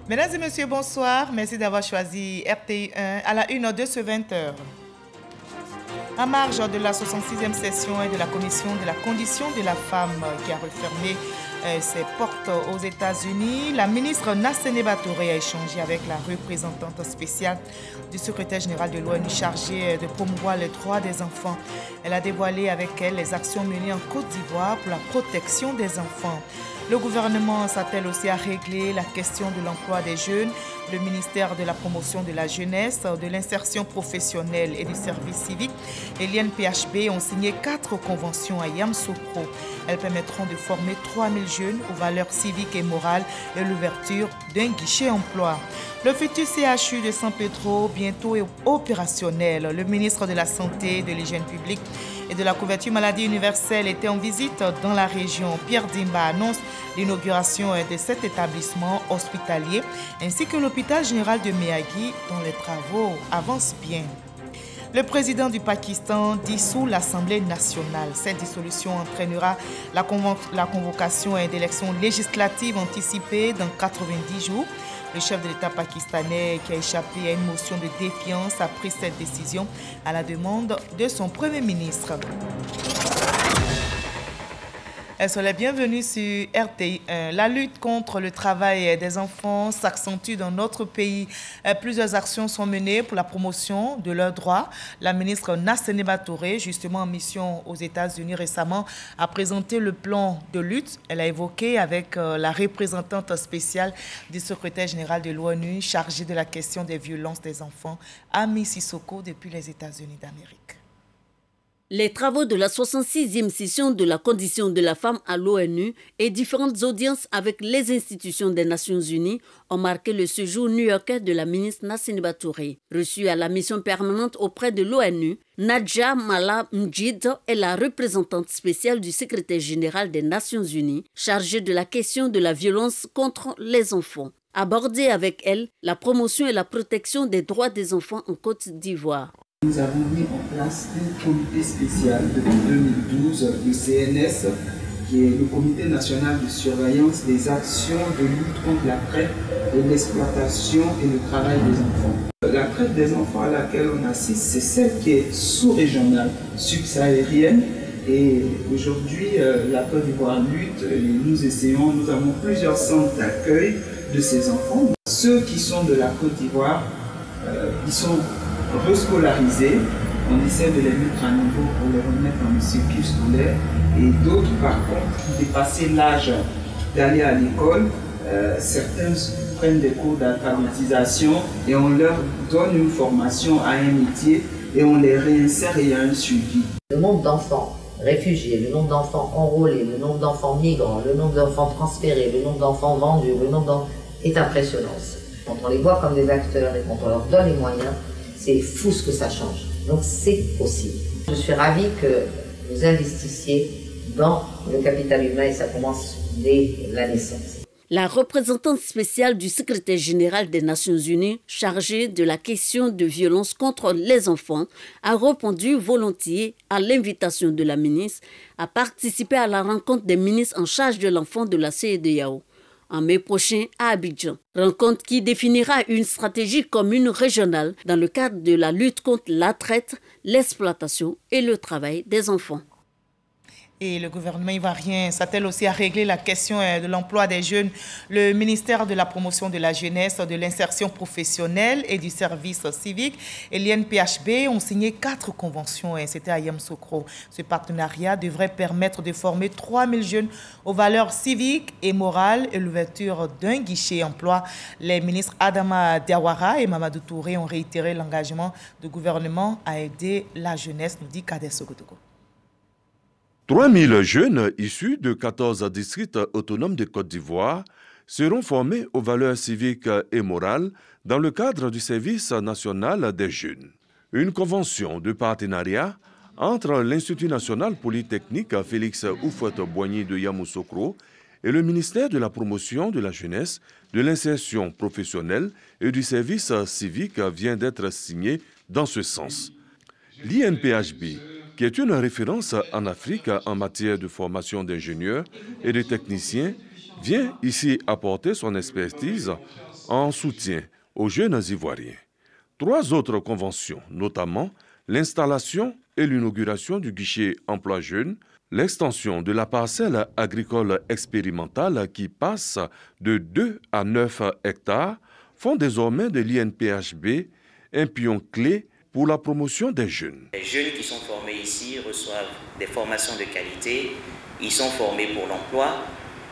Mesdames et messieurs, bonsoir. Merci d'avoir choisi RTI1 à la une de ce 20h. En marge de la 66e session de la Commission de la condition de la femme qui a refermé ses portes aux États-Unis, la ministre Nassene Batouré a échangé avec la représentante spéciale du secrétaire général de l'ONU chargée de promouvoir les droits des enfants. Elle a dévoilé avec elle les actions menées en Côte d'Ivoire pour la protection des enfants. Le gouvernement s'attelle aussi à régler la question de l'emploi des jeunes. Le ministère de la promotion de la jeunesse, de l'insertion professionnelle et du service civique et l'INPHB ont signé 4 conventions à Yamoussoukro. Elles permettront de former 3000 jeunes aux valeurs civiques et morales et l'ouverture d'un guichet emploi. Le futur CHU de San Pedro, bientôt opérationnel. Le ministre de la Santé, de l'Hygiène publique et de la couverture maladie universelle était en visite dans la région. Pierre Dimba annonce l'inauguration de cet établissement hospitalier ainsi que l'hôpital général de Meyagui dont les travaux avancent bien. Le président du Pakistan dissout l'Assemblée nationale. Cette dissolution entraînera la convocation d'élections législatives anticipées dans 90 jours. Le chef de l'État pakistanais qui a échappé à une motion de défiance a pris cette décision à la demande de son Premier ministre. Soyez les bienvenus sur RTI1. La lutte contre le travail des enfants s'accentue dans notre pays. Plusieurs actions sont menées pour la promotion de leurs droits. La ministre Nassene Batouré, justement en mission aux États-Unis récemment, a présenté le plan de lutte. Elle a évoqué avec la représentante spéciale du secrétaire général de l'ONU chargée de la question des violences des enfants, Ami Sissoko, depuis les États-Unis d'Amérique. Les travaux de la 66e session de la condition de la femme à l'ONU et différentes audiences avec les institutions des Nations Unies ont marqué le séjour new-yorkais de la ministre Nassene Batouré. Reçue à la mission permanente auprès de l'ONU, Nadja Mala Mjid est la représentante spéciale du secrétaire général des Nations Unies chargée de la question de la violence contre les enfants. Abordée avec elle, la promotion et la protection des droits des enfants en Côte d'Ivoire. Nous avons mis en place un comité spécial depuis 2012 du CNS, qui est le Comité national de surveillance des actions de lutte contre la traite et l'exploitation et le travail des enfants. La traite des enfants à laquelle on assiste, c'est celle qui est sous-régionale, subsaharienne. Et aujourd'hui, la Côte d'Ivoire lutte et nous avons plusieurs centres d'accueil de ces enfants. Ceux qui sont de la Côte d'Ivoire, ils sont rescolarisés, on essaie de les mettre à niveau pour les remettre dans le circuit scolaire, et d'autres par contre qui dépassaient l'âge d'aller à l'école, certains prennent des cours d'alphabétisation et on leur donne une formation à un métier et on les réinsère et il y a un suivi. Le nombre d'enfants réfugiés, le nombre d'enfants enrôlés, le nombre d'enfants migrants, le nombre d'enfants transférés, le nombre d'enfants vendus, le nombre d'enfants est impressionnant. Quand on les voit comme des acteurs et quand on leur donne les moyens, c'est fou ce que ça change. Donc c'est possible. Je suis ravie que vous investissiez dans le capital humain et ça commence dès la naissance. La représentante spéciale du secrétaire général des Nations Unies chargée de la question de violence contre les enfants a répondu volontiers à l'invitation de la ministre à participer à la rencontre des ministres en charge de l'enfant de la CEDEAO en mai prochain à Abidjan. Rencontre qui définira une stratégie commune régionale dans le cadre de la lutte contre la traite, l'exploitation et le travail des enfants. Et le gouvernement ivoirien s'attelle aussi à régler la question de l'emploi des jeunes. Le ministère de la promotion de la jeunesse, de l'insertion professionnelle et du service civique et l'INPHB ont signé 4 conventions. C'était à Yamoussoukro. Ce partenariat devrait permettre de former 3000 jeunes aux valeurs civiques et morales et l'ouverture d'un guichet emploi. Les ministres Adama Diawara et Mamadou Touré ont réitéré l'engagement du gouvernement à aider la jeunesse, nous dit Kader Sogotogo. 3000 jeunes issus de 14 districts autonomes de Côte d'Ivoire seront formés aux valeurs civiques et morales dans le cadre du service national des jeunes. Une convention de partenariat entre l'Institut national polytechnique Félix Houphouët-Boigny de Yamoussoukro et le ministère de la promotion de la jeunesse, de l'insertion professionnelle et du service civique vient d'être signée dans ce sens. L'INPHB, qui est une référence en Afrique en matière de formation d'ingénieurs et de techniciens, vient ici apporter son expertise en soutien aux jeunes Ivoiriens. 3 autres conventions, notamment l'installation et l'inauguration du guichet emploi jeune, l'extension de la parcelle agricole expérimentale qui passe de 2 à 9 hectares, font désormais de l'INPHB un pion clé pour la promotion des jeunes. Les jeunes qui sont formés ici reçoivent des formations de qualité, ils sont formés pour l'emploi,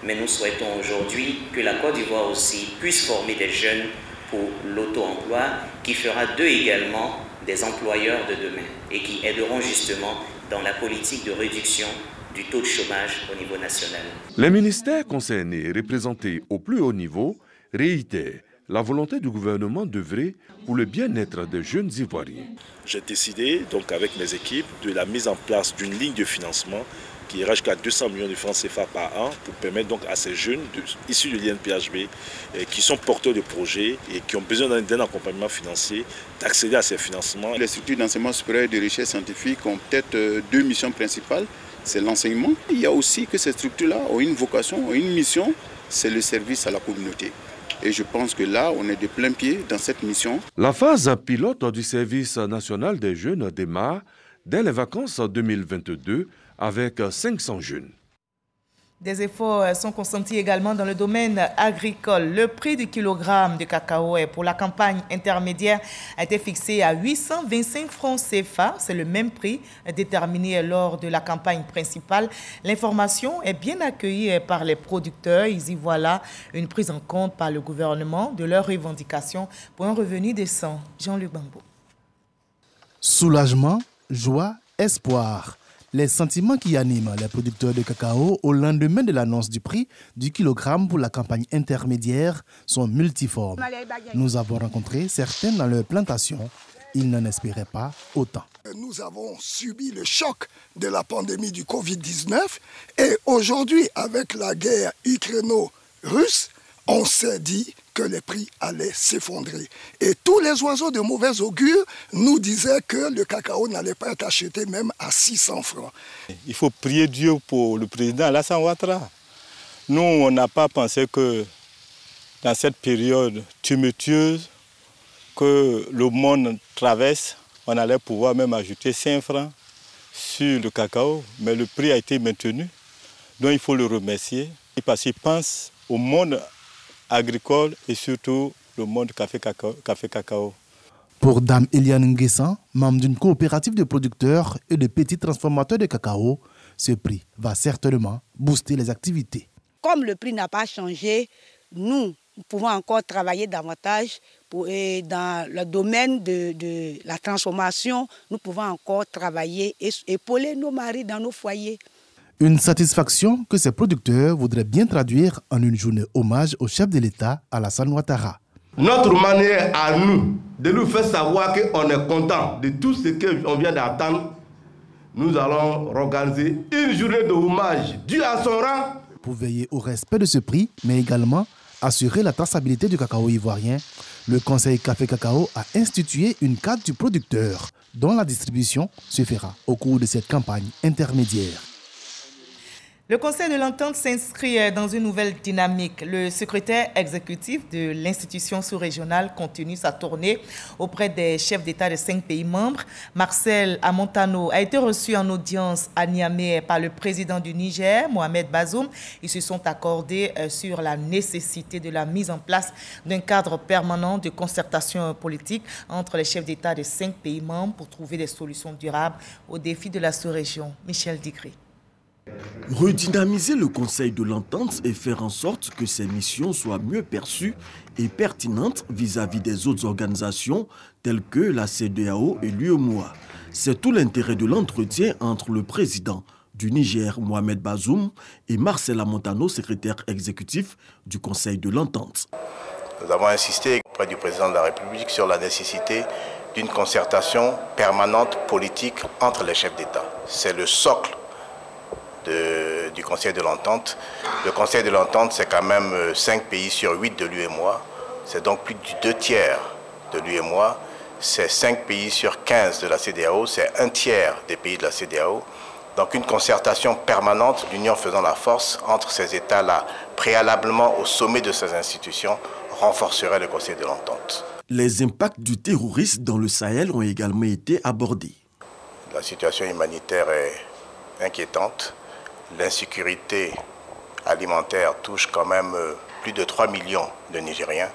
mais nous souhaitons aujourd'hui que la Côte d'Ivoire aussi puisse former des jeunes pour l'auto-emploi, qui fera d'eux également des employeurs de demain et qui aideront justement dans la politique de réduction du taux de chômage au niveau national. Les ministères concernés, représentés au plus haut niveau, réitèrent la volonté du gouvernement d'œuvrer pour le bien-être des jeunes Ivoiriens. J'ai décidé, donc avec mes équipes, de la mise en place d'une ligne de financement qui ira jusqu'à 200 millions de francs CFA par an pour permettre donc à ces jeunes issus de l'INPHB qui sont porteurs de projets et qui ont besoin d'un accompagnement financier d'accéder à ces financements. Les structures d'enseignement supérieur et de recherche scientifique ont peut-être 2 missions principales. C'est l'enseignement. Il y a aussi que ces structures-là ont une vocation, ont une mission, c'est le service à la communauté. Et je pense que là, on est de plein pied dans cette mission. La phase pilote du service national des jeunes démarre dès les vacances 2022 avec 500 jeunes. Des efforts sont consentis également dans le domaine agricole. Le prix du kilogramme de cacao pour la campagne intermédiaire a été fixé à 825 francs CFA. C'est le même prix déterminé lors de la campagne principale. L'information est bien accueillie par les producteurs. Ils y voient là une prise en compte par le gouvernement de leurs revendications pour un revenu décent. Jean-Luc Bambo. Soulagement, joie, espoir. Les sentiments qui animent les producteurs de cacao au lendemain de l'annonce du prix du kilogramme pour la campagne intermédiaire sont multiformes. Nous avons rencontré certains dans leur plantation. Ils n'en espéraient pas autant. Nous avons subi le choc de la pandémie du Covid-19 et aujourd'hui, avec la guerre ukraino-russe, on s'est dit que les prix allaient s'effondrer. Et tous les oiseaux de mauvais augure nous disaient que le cacao n'allait pas être acheté même à 600 francs. Il faut prier Dieu pour le président Alassane Ouattara. Nous, on n'a pas pensé que dans cette période tumultueuse que le monde traverse, on allait pouvoir même ajouter 5 francs sur le cacao. Mais le prix a été maintenu. Donc il faut le remercier parce qu'il pense au monde agricole et surtout le monde café-cacao. Pour Dame Eliane Nguessan, membre d'une coopérative de producteurs et de petits transformateurs de cacao, ce prix va certainement booster les activités. Comme le prix n'a pas changé, nous pouvons encore travailler davantage et dans le domaine de la transformation, nous pouvons encore travailler et épauler nos maris dans nos foyers. Une satisfaction que ces producteurs voudraient bien traduire en une journée hommage au chef de l'État, Alassane Ouattara. Notre manière à nous de nous faire savoir qu'on est content de tout ce qu'on vient d'attendre, nous allons organiser une journée de hommage due à son rang. Pour veiller au respect de ce prix, mais également assurer la traçabilité du cacao ivoirien, le Conseil Café-Cacao a institué une carte du producteur dont la distribution se fera au cours de cette campagne intermédiaire. Le Conseil de l'Entente s'inscrit dans une nouvelle dynamique. Le secrétaire exécutif de l'institution sous-régionale continue sa tournée auprès des chefs d'État de 5 pays membres. Marcel Amontano a été reçu en audience à Niamey par le président du Niger, Mohamed Bazoum. Ils se sont accordés sur la nécessité de la mise en place d'un cadre permanent de concertation politique entre les chefs d'État de 5 pays membres pour trouver des solutions durables aux défis de la sous-région. Michel Digré. Redynamiser le Conseil de l'Entente et faire en sorte que ses missions soient mieux perçues et pertinentes vis-à-vis des autres organisations telles que la CEDEAO et l'UEMOA. C'est tout l'intérêt de l'entretien entre le président du Niger, Mohamed Bazoum, et Marcel Amontano, secrétaire exécutif du Conseil de l'Entente. Nous avons insisté auprès du président de la République sur la nécessité d'une concertation permanente politique entre les chefs d'État. C'est le socle du Conseil de l'Entente. Le Conseil de l'Entente, c'est quand même 5 pays sur 8 de l'UEMOA. C'est donc plus du 2 tiers de l'UEMOA. C'est 5 pays sur 15 de la CEDEAO. C'est 1 tiers des pays de la CEDEAO. Donc une concertation permanente, l'union faisant la force entre ces États-là, préalablement au sommet de ces institutions, renforcerait le Conseil de l'entente. Les impacts du terrorisme dans le Sahel ont également été abordés. La situation humanitaire est inquiétante. L'insécurité alimentaire touche quand même plus de 3 millions de Nigériens.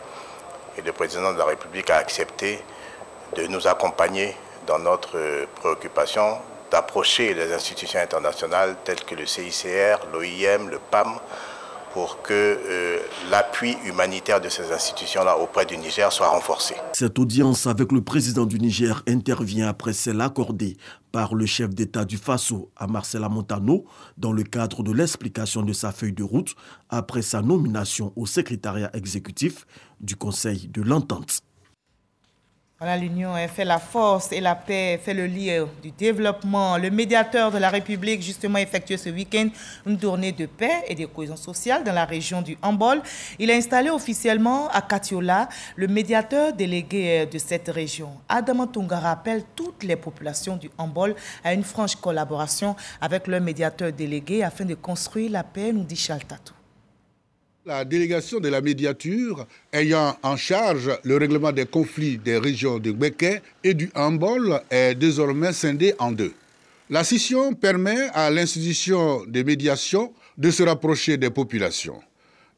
Et le président de la République a accepté de nous accompagner dans notre préoccupation d'approcher les institutions internationales telles que le CICR, l'OIM, le PAM, pour que l'appui humanitaire de ces institutions-là auprès du Niger soit renforcé. Cette audience avec le président du Niger intervient après celle accordée par le chef d'État du Faso à Marcela Montano dans le cadre de l'explication de sa feuille de route après sa nomination au secrétariat exécutif du Conseil de l'Entente. Voilà, l'union fait la force et la paix fait le lien du développement. Le médiateur de la République, justement, effectué ce week-end une tournée de paix et de cohésion sociale dans la région du Hambol. Il a installé officiellement à Katiola le médiateur délégué de cette région. Adama Tungara appelle toutes les populations du Hambol à une franche collaboration avec leur médiateur délégué afin de construire la paix, nous dit Chaltatou. La délégation de la médiature ayant en charge le règlement des conflits des régions de Gbeke et du Hambol est désormais scindée en deux. La scission permet à l'institution de médiation de se rapprocher des populations.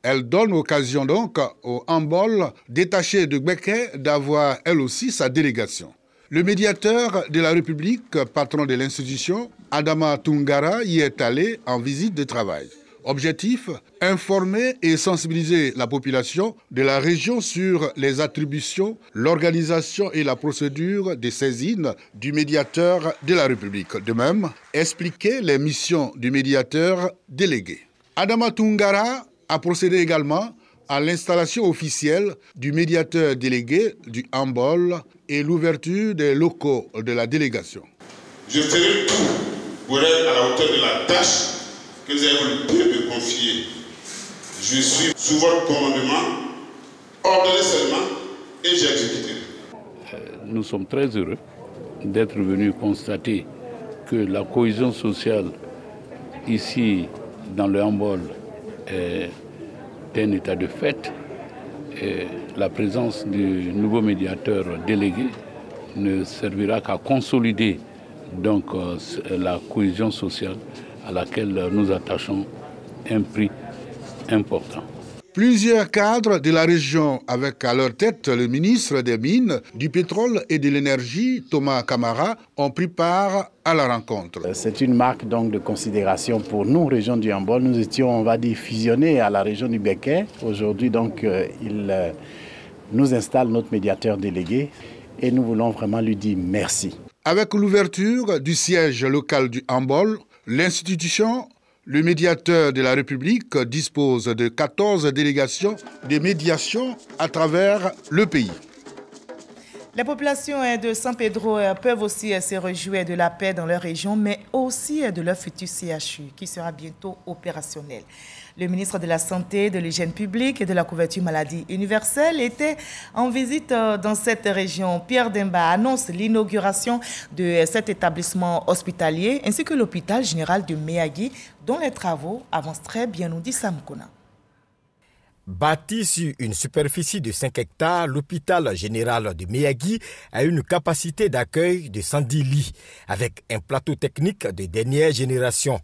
Elle donne occasion donc au Hambol détaché de Gbeke d'avoir elle aussi sa délégation. Le médiateur de la République, patron de l'institution, Adama Tungara, y est allé en visite de travail. Objectif, informer et sensibiliser la population de la région sur les attributions, l'organisation et la procédure de saisine du médiateur de la République. De même, expliquer les missions du médiateur délégué. Adama Tungara a procédé également à l'installation officielle du médiateur délégué du Hambol et l'ouverture des locaux de la délégation. Je ferai tout pour être à la hauteur de la tâche que vous avez le bien me confier. Je suis sous votre commandement, ordonné seulement, et j'exécuterai. Nous sommes très heureux d'être venus constater que la cohésion sociale ici dans le Hambol est un état de fait. Et la présence du nouveau médiateur délégué ne servira qu'à consolider donc la cohésion sociale à laquelle nous attachons un prix important. Plusieurs cadres de la région, avec à leur tête le ministre des Mines, du Pétrole et de l'Énergie, Thomas Kamara, ont pris part à la rencontre. C'est une marque donc de considération pour nous, région du Hambol. Nous étions, on va dire, fusionnés à la région du Béquet. Aujourd'hui, donc, il nous installe notre médiateur délégué et nous voulons vraiment lui dire merci. Avec l'ouverture du siège local du Hambol, l'institution, le médiateur de la République, dispose de 14 délégations de médiation à travers le pays. Les populations de San Pedro peuvent aussi se réjouir de la paix dans leur région, mais aussi de leur futur CHU qui sera bientôt opérationnel. Le ministre de la Santé, de l'Hygiène publique et de la couverture maladie universelle était en visite dans cette région. Pierre Demba annonce l'inauguration de cet établissement hospitalier ainsi que l'hôpital général de Meyagui dont les travaux avancent très bien, nous dit Sam Kona. Bâti sur une superficie de 5 hectares, l'hôpital général de Meyagui a une capacité d'accueil de 110 lits, avec un plateau technique de dernière génération.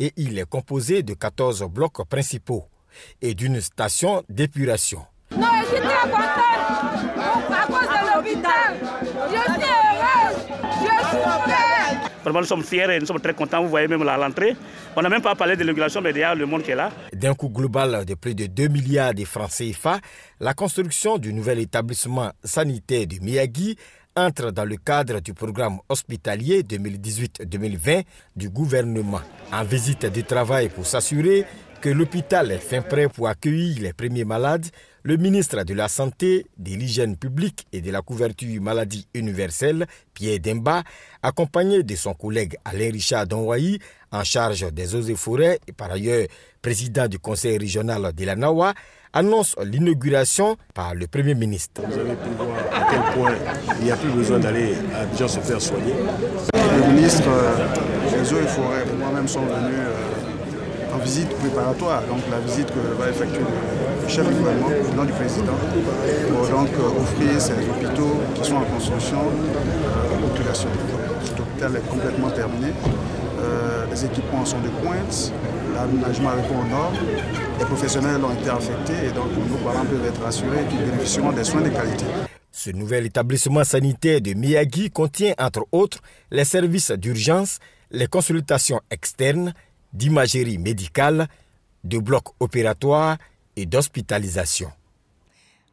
Et il est composé de 14 blocs principaux et d'une station d'épuration. Non, je suis très contente à cause de l'hôpital. Je suis heureuse, je suis fière. Vraiment, nous sommes fiers et nous sommes très contents. Vous voyez même à l'entrée. On n'a même pas parlé de l'inauguration, mais derrière le monde qui est là. D'un coût global de plus de 2 milliards de francs CFA, la construction du nouvel établissement sanitaire de Meyagui entre dans le cadre du programme hospitalier 2018-2020 du gouvernement. En visite de travail pour s'assurer que l'hôpital est fin prêt pour accueillir les premiers malades, le ministre de la Santé, de l'Hygiène publique et de la couverture maladie universelle, Pierre Demba, accompagné de son collègue Alain Richard Donwayi, en charge des eaux et forêts et par ailleurs président du conseil régional de la Nawa, annonce l'inauguration par le Premier ministre. Vous avez pu voir à quel point il n'y a plus besoin d'aller à Abidjan se faire soigner. Le ministre des eaux et forêts et moi-même sont venus en visite préparatoire, donc la visite que va effectuer du chef du gouvernement, du nom du président, pour donc offrir ces hôpitaux qui sont en construction à la population. Cet hôpital est complètement terminé. Les équipements sont de pointe, l'aménagement répond aux normes, les professionnels ont été affectés et donc nos parents peuvent être assurés qu'ils bénéficieront des soins de qualité. Ce nouvel établissement sanitaire de Miyagi contient entre autres les services d'urgence, les consultations externes, d'imagerie médicale, de blocs opératoires et d'hospitalisation.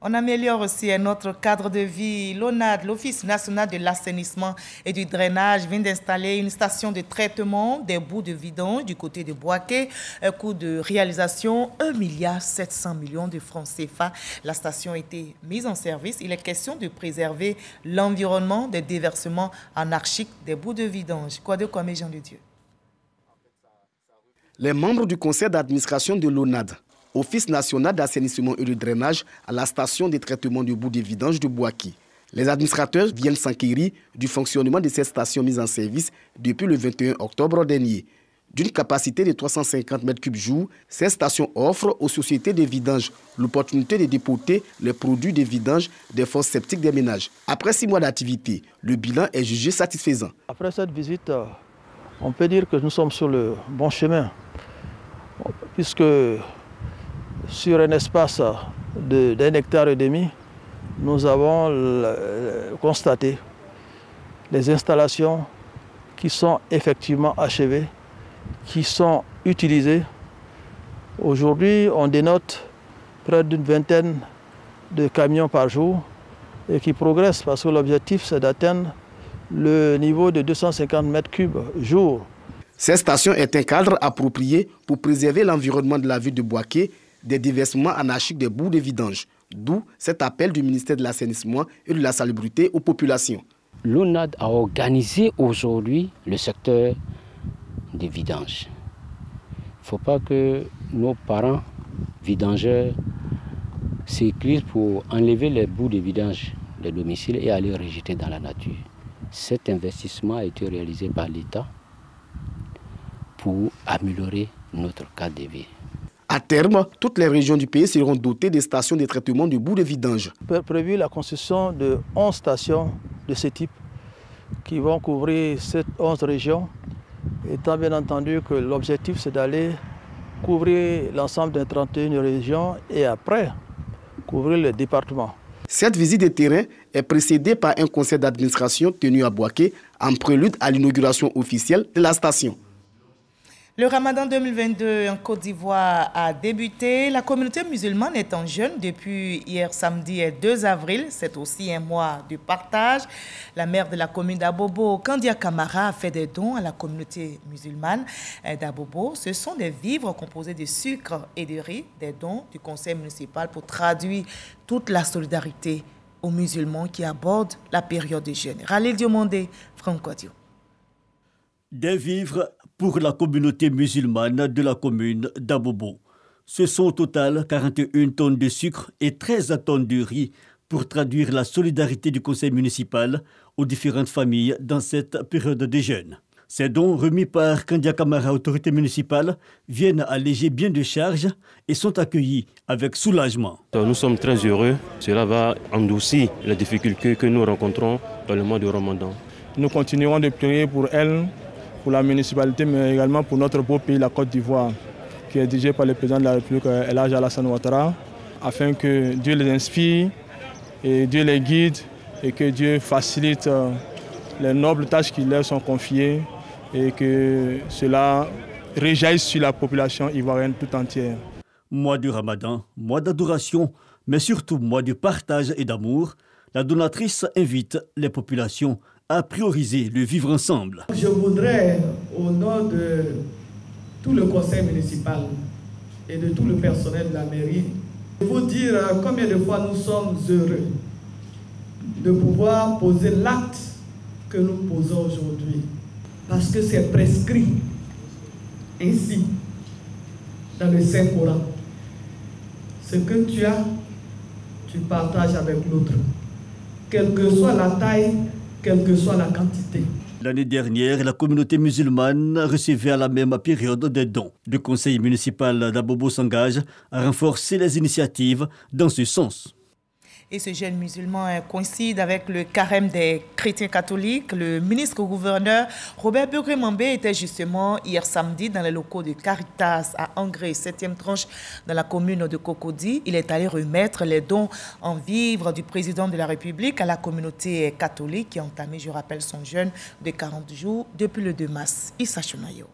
On améliore aussi notre cadre de vie. L'ONAD, l'Office national de l'assainissement et du drainage, vient d'installer une station de traitement des boues de vidange du côté de Bouaké. Un coût de réalisation 1,7 milliard de francs CFA. La station a été mise en service. Il est question de préserver l'environnement des déversements anarchiques des boues de vidange. Quoi de quoi, mes gens de Dieu? Les membres du conseil d'administration de l'ONAD, Office national d'assainissement et de drainage, à la station de traitement de boues de vidange de Bouaké. Les administrateurs viennent s'enquérir du fonctionnement de cette station mise en service depuis le 21 octobre dernier. D'une capacité de 350 m3 jour, cette station offre aux sociétés de vidange l'opportunité de dépoter les produits de vidange des fosses septiques des ménages. Après 6 mois d'activité, le bilan est jugé satisfaisant. Après cette visite, on peut dire que nous sommes sur le bon chemin, puisque sur un espace d'1,5 hectare, nous avons constaté les installations qui sont effectivement achevées, qui sont utilisées. Aujourd'hui, on dénote près d'une vingtaine de camions par jour et qui progressent parce que l'objectif, c'est d'atteindre le niveau de 250 m3 jour. Cette station est un cadre approprié pour préserver l'environnement de la ville de Bouaké des déversements anarchiques des boues de vidange, d'où cet appel du ministère de l'Assainissement et de la Salubrité aux populations. L'ONAD a organisé aujourd'hui le secteur des vidanges. Il ne faut pas que nos parents vidangeurs s'éclisent pour enlever les boues de vidange des domiciles et aller rejeter dans la nature. Cet investissement a été réalisé par l'État pour améliorer notre cadre de vie. À terme, toutes les régions du pays seront dotées de stations de traitement de boues de vidange. Prévu la construction de 11 stations de ce type qui vont couvrir ces 11 régions, étant bien entendu que l'objectif c'est d'aller couvrir l'ensemble des 31 régions et après couvrir le département. Cette visite de terrain est précédée par un conseil d'administration tenu à Bouaké en prélude à l'inauguration officielle de la station. Le Ramadan 2022 en Côte d'Ivoire a débuté. La communauté musulmane est en jeûne depuis hier samedi et 2 avril. C'est aussi un mois de partage. La maire de la commune d'Abobo, Kandia Kamara, a fait des dons à la communauté musulmane d'Abobo. Ce sont des vivres composés de sucre et de riz, des dons du conseil municipal pour traduire toute la solidarité aux musulmans qui abordent la période de jeûne. Ralil Diomondé, Franck Quadio. Des vivres pour la communauté musulmane de la commune d'Abobo. Ce sont au total 41 tonnes de sucre et 13 tonnes de riz pour traduire la solidarité du conseil municipal aux différentes familles dans cette période de jeûne. Ces dons remis par Kandia Kamara, autorité municipale, viennent alléger bien de charges et sont accueillis avec soulagement. Nous sommes très heureux. Cela va endoucir les difficultés que nous rencontrons dans le mois de Ramadan. Nous continuerons de prier pour elle, pour la municipalité, mais également pour notre beau pays, la Côte d'Ivoire, qui est dirigé par le président de la République, El Hadj Alassane Ouattara, afin que Dieu les inspire et Dieu les guide et que Dieu facilite les nobles tâches qui leur sont confiées et que cela réjaillisse sur la population ivoirienne tout entière. Mois du Ramadan, mois d'adoration, mais surtout mois de partage et d'amour, la donatrice invite les populations à prioriser le vivre ensemble. Je voudrais, au nom de tout le conseil municipal et de tout le personnel de la mairie, vous dire combien de fois nous sommes heureux de pouvoir poser l'acte que nous posons aujourd'hui. Parce que c'est prescrit ainsi dans le Saint-Coran. Ce que tu as, tu partages avec l'autre. Quelle que soit la taille, quelle que soit la quantité. L'année dernière, la communauté musulmane recevait à la même période des dons. Le conseil municipal d'Abobo s'engage à renforcer les initiatives dans ce sens. Et ce jeune musulman coïncide avec le carême des chrétiens catholiques. Le ministre-gouverneur Robert Begré-Mambé était justement hier samedi dans les locaux de Caritas à Angré, 7e tranche dans la commune de Cocody. Il est allé remettre les dons en vivres du président de la République à la communauté catholique qui a entamé, je rappelle, son jeûne de 40 jours depuis le 2 mars. Issa Chumayo.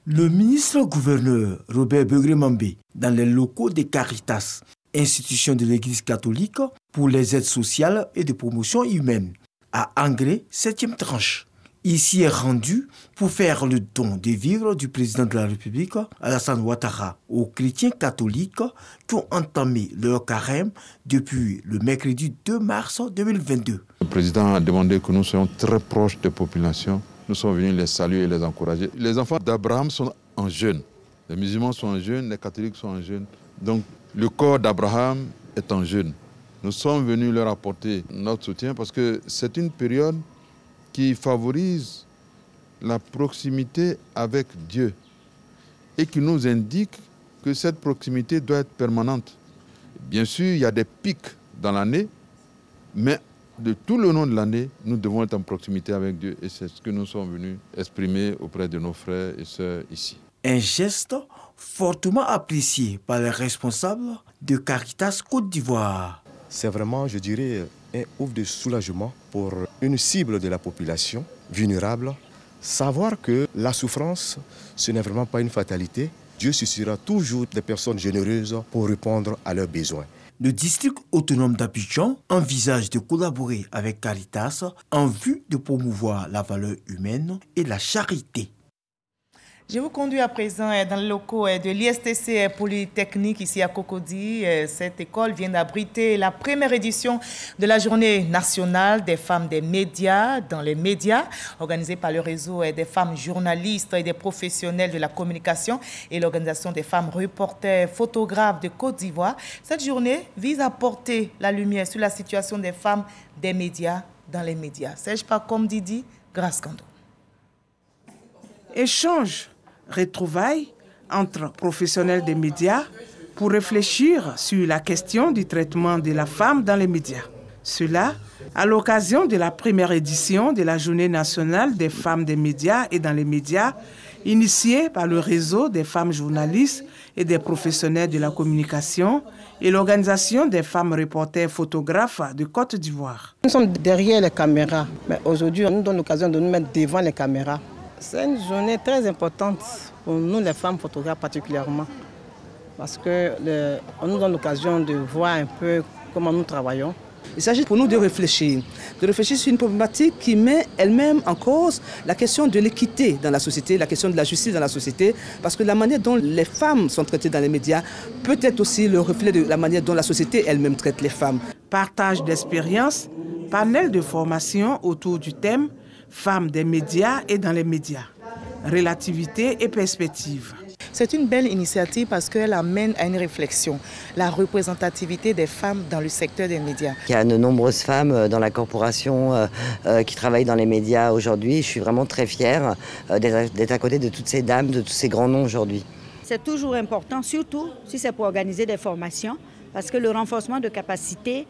Le ministre-gouverneur Robert Begré-Mambé dans les locaux de Caritas, institution de l'Église catholique pour les aides sociales et de promotion humaine, à Angré, 7e tranche. Ici est rendu pour faire le don des vivres du président de la République, Alassane Ouattara, aux chrétiens catholiques qui ont entamé leur carême depuis le mercredi 2 mars 2022. Le président a demandé que nous soyons très proches des populations. Nous sommes venus les saluer et les encourager. Les enfants d'Abraham sont en jeûne. Les musulmans sont en jeûne, les catholiques sont en jeûne. Donc, le corps d'Abraham est en jeûne. Nous sommes venus leur apporter notre soutien parce que c'est une période qui favorise la proximité avec Dieu et qui nous indique que cette proximité doit être permanente. Bien sûr, il y a des pics dans l'année, mais de tout le long de l'année, nous devons être en proximité avec Dieu et c'est ce que nous sommes venus exprimer auprès de nos frères et sœurs ici. Un geste fortement apprécié par les responsables de Caritas Côte d'Ivoire. C'est vraiment, je dirais, un ouf de soulagement pour une cible de la population vulnérable. Savoir que la souffrance, ce n'est vraiment pas une fatalité. Dieu suscitera toujours des personnes généreuses pour répondre à leurs besoins. Le district autonome d'Abidjan envisage de collaborer avec Caritas en vue de promouvoir la valeur humaine et la charité. Je vous conduis à présent dans les locaux de l'ISTC Polytechnique ici à Cocody. Cette école vient d'abriter la première édition de la Journée nationale des femmes des médias dans les médias, organisée par le réseau des femmes journalistes et des professionnels de la communication et l'organisation des femmes reporters photographes de Côte d'Ivoire. Cette journée vise à porter la lumière sur la situation des femmes des médias dans les médias. Sais-je pas comme Didi Graskando. Échange, retrouvailles entre professionnels des médias pour réfléchir sur la question du traitement de la femme dans les médias. Cela à l'occasion de la première édition de la Journée nationale des femmes des médias et dans les médias, initiée par le réseau des femmes journalistes et des professionnels de la communication et l'organisation des femmes reporters photographes de Côte d'Ivoire. Nous sommes derrière les caméras, mais aujourd'hui on nous donne l'occasion de nous mettre devant les caméras. C'est une journée très importante pour nous, les femmes photographes particulièrement, parce qu'on nous donne l'occasion de voir un peu comment nous travaillons. Il s'agit pour nous de réfléchir sur une problématique qui met elle-même en cause la question de l'équité dans la société, la question de la justice dans la société, parce que la manière dont les femmes sont traitées dans les médias peut être aussi le reflet de la manière dont la société elle-même traite les femmes. Partage d'expériences, panel de formation autour du thème femmes des médias et dans les médias, relativité et perspective. C'est une belle initiative parce qu'elle amène à une réflexion, la représentativité des femmes dans le secteur des médias. Il y a de nombreuses femmes dans la corporation qui travaillent dans les médias aujourd'hui. Je suis vraiment très fière d'être à côté de toutes ces dames, de tous ces grands noms aujourd'hui. C'est toujours important, surtout si c'est pour organiser des formations, parce que le renforcement de capacités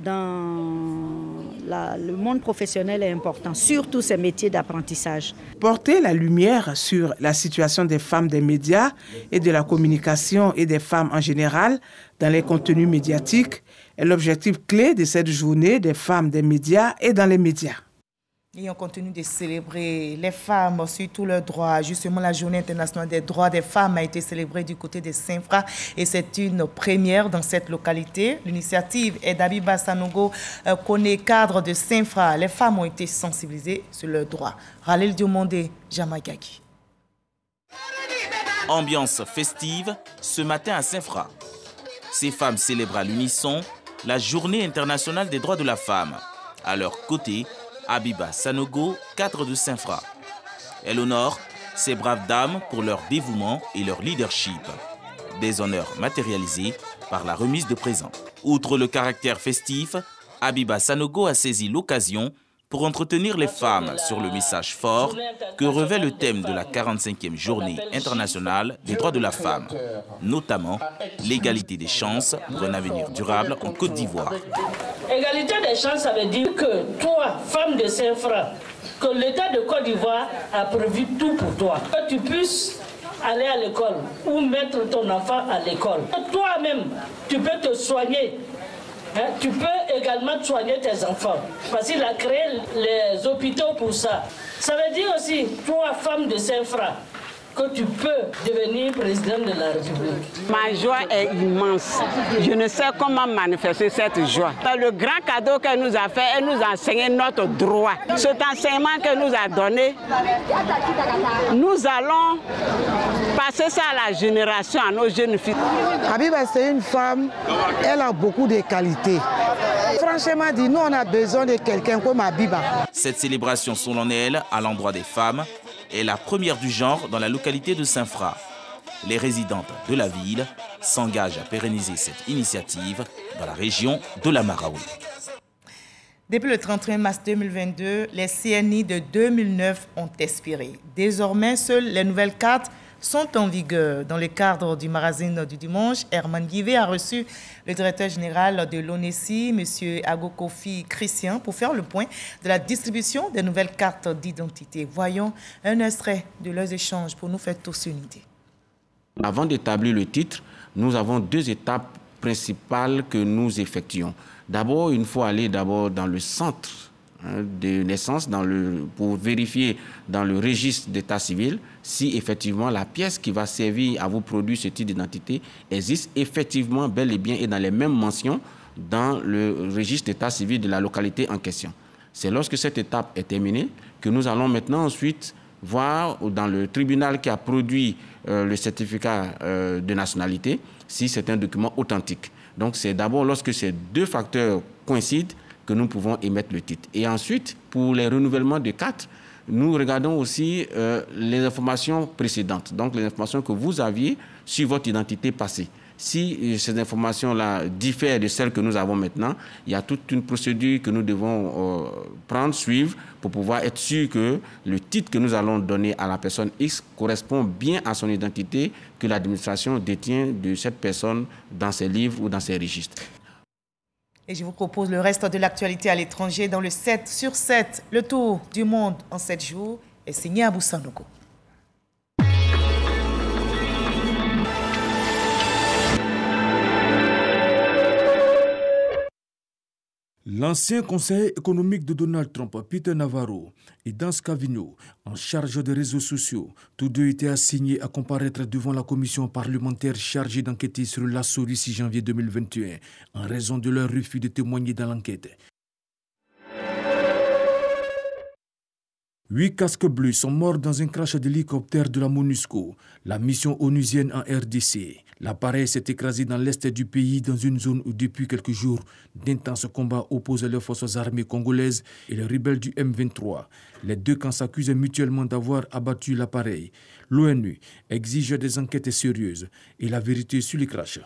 dans le monde professionnel est important, surtout ces métiers d'apprentissage. Porter la lumière sur la situation des femmes des médias et de la communication et des femmes en général dans les contenus médiatiques est l'objectif clé de cette journée des femmes des médias et dans les médias. Et on continue de célébrer les femmes sur tous leurs droits. Justement, la Journée internationale des droits des femmes a été célébrée du côté de Saint-Fra et c'est une première dans cette localité. L'initiative est d'Abiba Sanogo, connaît cadre de Saint-Fra. Les femmes ont été sensibilisées sur leurs droits. Ralel Diomondé, Jamagaki. Ambiance festive ce matin à Saint-Fra. Ces femmes célèbrent à l'unisson la Journée internationale des droits de la femme. À leur côté, Abiba Sanogo, cadre de Saint-Fra. Elle honore ces braves dames pour leur dévouement et leur leadership. Des honneurs matérialisés par la remise de présents. Outre le caractère festif, Abiba Sanogo a saisi l'occasion pour entretenir les femmes sur le message fort que revêt le thème de la 45e journée internationale des droits de la femme, notamment l'égalité des chances pour un avenir durable en Côte d'Ivoire. Égalité des chances, ça veut dire que toi, femme de Saint-Franc, que l'État de Côte d'Ivoire a prévu tout pour toi. Que tu puisses aller à l'école ou mettre ton enfant à l'école. Toi-même, tu peux te soigner. Tu peux également soigner tes enfants. Parce qu'il a créé les hôpitaux pour ça. Ça veut dire aussi, toi, femme de Saint-Franc, que tu peux devenir président de la République. Ma joie est immense. Je ne sais comment manifester cette joie. Le grand cadeau qu'elle nous a fait, elle nous a enseigné notre droit. Cet enseignement qu'elle nous a donné, nous allons passer ça à la génération, à nos jeunes filles. Abiba, c'est une femme, elle a beaucoup de qualités. Franchement dit, nous on a besoin de quelqu'un comme Abiba. Cette célébration solennelle à l'endroit des femmes est la première du genre dans la localité de Saint-Fra. Les résidentes de la ville s'engagent à pérenniser cette initiative dans la région de la Maraoui. Depuis le 31 mars 2022, les CNI de 2009 ont expiré. Désormais, seules les nouvelles cartes sont en vigueur. Dans le cadre du magazine du dimanche, Herman Guivet a reçu le directeur général de l'ONESI, M. Agokofi Christian, pour faire le point de la distribution des nouvelles cartes d'identité. Voyons un extrait de leurs échanges pour nous faire tous une idée. Avant d'établir le titre, nous avons deux étapes principales que nous effectuons. D'abord, il faut aller dans le centre de naissance pour vérifier dans le registre d'état civil si effectivement la pièce qui va servir à vous produire ce type d'identité existe effectivement bel et bien et dans les mêmes mentions dans le registre d'état civil de la localité en question. C'est lorsque cette étape est terminée que nous allons maintenant ensuite voir dans le tribunal qui a produit le certificat de nationalité si c'est un document authentique. Donc c'est d'abord lorsque ces deux facteurs coïncident que nous pouvons émettre le titre. Et ensuite, pour les renouvellements de cartes, nous regardons aussi les informations précédentes, donc les informations que vous aviez sur votre identité passée. Si ces informations-là diffèrent de celles que nous avons maintenant, il y a toute une procédure que nous devons suivre pour pouvoir être sûr que le titre que nous allons donner à la personne X correspond bien à son identité que l'administration détient de cette personne dans ses livres ou dans ses registres. Et je vous propose le reste de l'actualité à l'étranger dans le 7 sur 7. Le tour du monde en 7 jours est signé Abou Sanogo. L'ancien conseiller économique de Donald Trump, Peter Navarro, et Dan Scavino, en charge des réseaux sociaux, tous deux étaient assignés à comparaître devant la commission parlementaire chargée d'enquêter sur l'assaut du 6 janvier 2021, en raison de leur refus de témoigner dans l'enquête. 8 casques bleus sont morts dans un crash d'hélicoptère de la MONUSCO, la mission onusienne en RDC. L'appareil s'est écrasé dans l'est du pays, dans une zone où depuis quelques jours, d'intenses combats opposent les forces armées congolaises et les rebelles du M23. Les deux camps s'accusent mutuellement d'avoir abattu l'appareil. L'ONU exige des enquêtes sérieuses et la vérité sur les crashs.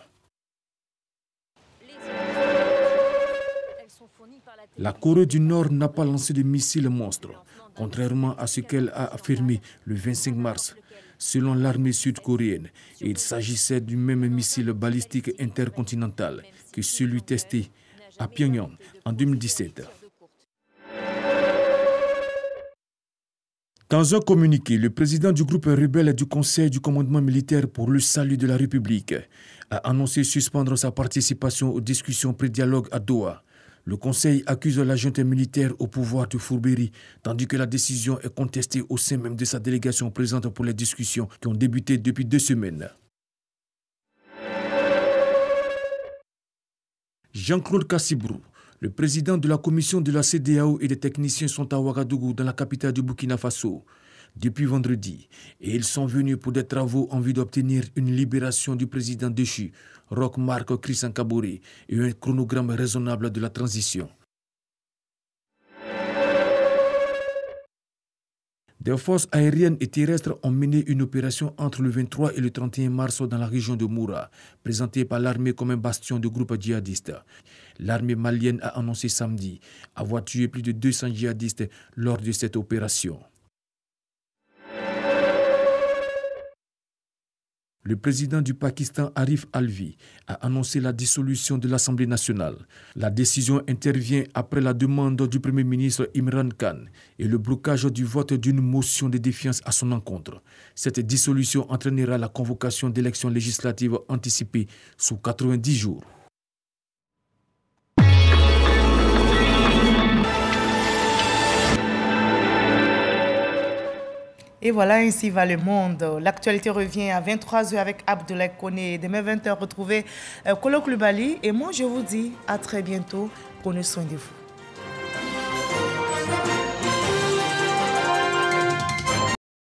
La Corée du Nord n'a pas lancé de missiles monstres, contrairement à ce qu'elle a affirmé le 25 mars. Selon l'armée sud-coréenne, il s'agissait du même missile balistique intercontinental que celui testé à Pyongyang en 2017. Dans un communiqué, le président du groupe rebelle du Conseil du commandement militaire pour le salut de la République a annoncé suspendre sa participation aux discussions pré-dialogue à Doha. Le Conseil accuse la junte militaire au pouvoir de fourberie, tandis que la décision est contestée au sein même de sa délégation présente pour les discussions qui ont débuté depuis 2 semaines. Jean-Claude Kassibrou, le président de la commission de la CEDEAO et des techniciens sont à Ouagadougou, dans la capitale du Burkina Faso, depuis vendredi, et ils sont venus pour des travaux en vue d'obtenir une libération du président déchu, Roch Marc Christian Kaboré, et un chronogramme raisonnable de la transition. Des forces aériennes et terrestres ont mené une opération entre le 23 et le 31 mars dans la région de Moura, présentée par l'armée comme un bastion de groupes djihadistes. L'armée malienne a annoncé samedi avoir tué plus de 200 djihadistes lors de cette opération. Le président du Pakistan, Arif Alvi, a annoncé la dissolution de l'Assemblée nationale. La décision intervient après la demande du Premier ministre Imran Khan et le blocage du vote d'une motion de défiance à son encontre. Cette dissolution entraînera la convocation d'élections législatives anticipées sous 90 jours. Et voilà, ainsi va le monde. L'actualité revient à 23h avec Abdoulaye Koné. Demain 20h, retrouvez Kolo Klubali. Et moi, je vous dis à très bientôt. Prenez soin de vous.